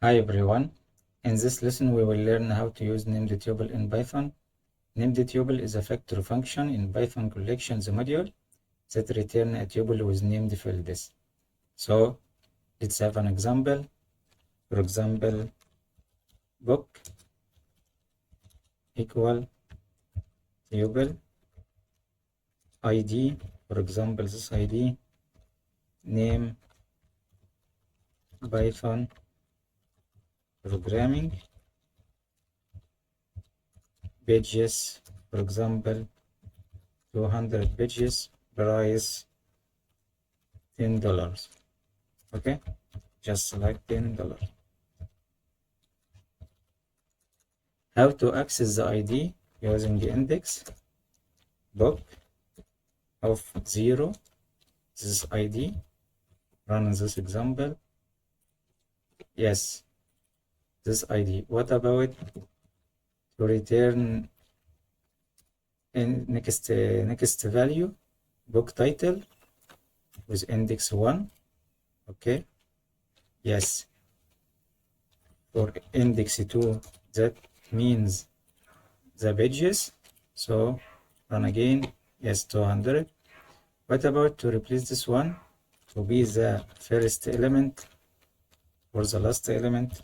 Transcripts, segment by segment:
Hi everyone. In this lesson, we will learn how to use namedtuple in Python. Namedtuple is a factory function in Python collections module that return a tuple with named fields. So let's have an example. For example, book equal tuple ID. For example, this ID name Python programming pages. For example, 200 pages, price $10. Okay, just select $10. How to access the ID using the index book of 0. This ID. Run this example. Yes, this ID. What about to return in next value book title with index 1? Okay. Yes. For index 2, that means the pages. So run again. Yes, 200. What about to replace this one to be the first element or the last element?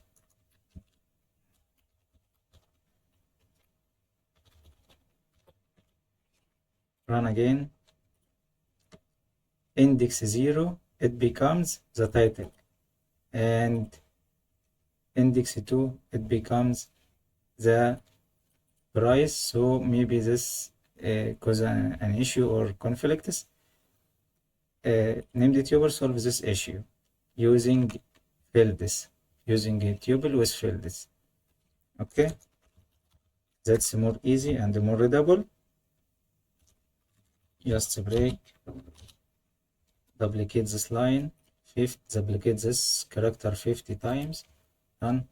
Run again. Index 0, it becomes the title, and index 2, it becomes the price. So maybe this cause an issue or conflicts. Namedtuple solves this issue using fields, using a tuple with fields. Okay, that's more easy and more readable. Just break, duplicate this line, duplicate this character 50 times, and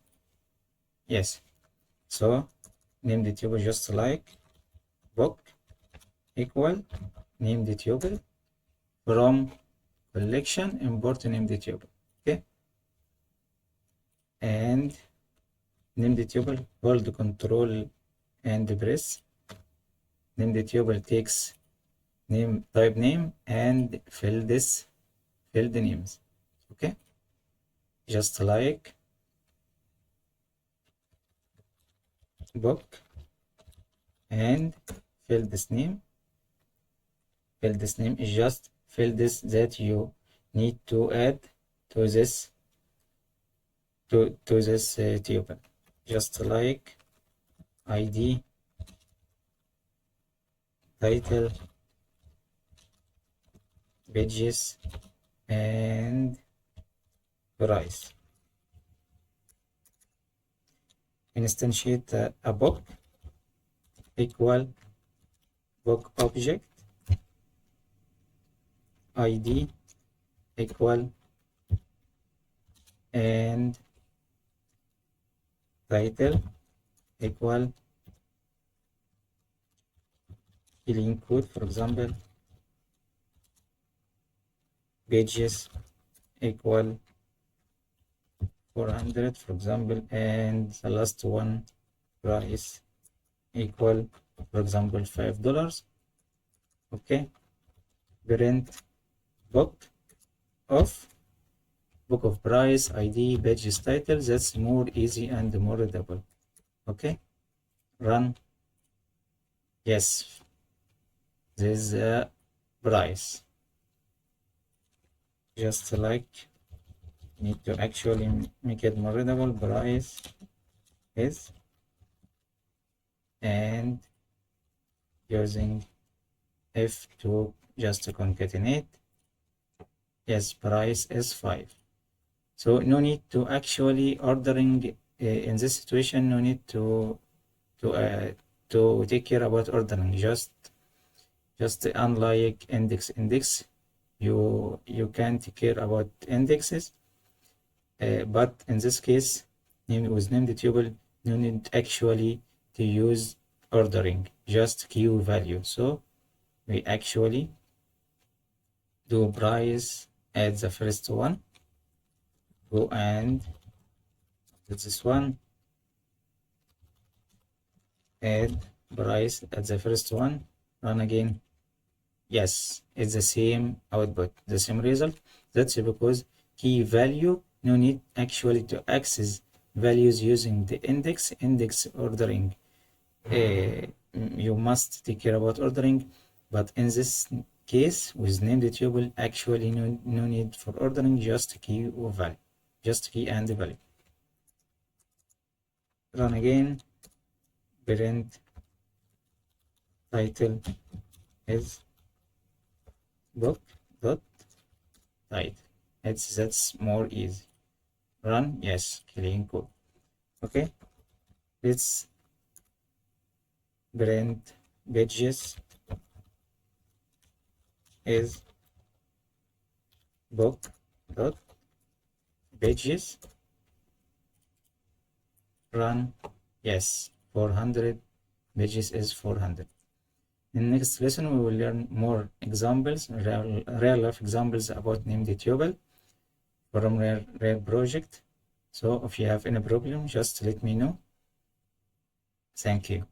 yes. So namedtuple just like book equal namedtuple from collection import namedtuple. Okay, and namedtuple hold control and press. Namedtuple takes name, type name, and field names. Okay, just like book and field this name. Field this name is just fields that you need to add to this tuple, just like ID, title, pages, and price. Instantiate a book equal book object ID equal and title equal healing code, for example, pages equal 400, for example, and the last one price equal, for example, $5. Okay, print book of price, ID, pages, title. That's more easy and more readable. Okay, run. Yes, this is a price. Just like need to actually make it more readable. Price is, and using F to just to concatenate. Yes, price is 5. So no need to actually ordering in this situation. No need to take care about ordering. Just unlike index, you can take care about indexes. But in this case, with namedtuple, no need actually to use ordering, just key value. So we actually do price at the first one, go and That's this one. Add price at the first one. Run again. Yes, it's the same output, the same result. That's because key value, no need actually to access values using the index ordering. You must take care about ordering, but in this case with named tuple, actually no need for ordering, just key or value, just key and value. Run again. Print title is book dot title. That's more easy. Run, yes, clean code. Okay, let's print pages is book dot pages. Run, yes, 400 pages is 400. In the next lesson, we will learn more examples, real life examples about named tuple from real project. So if you have any problem, just let me know. Thank you.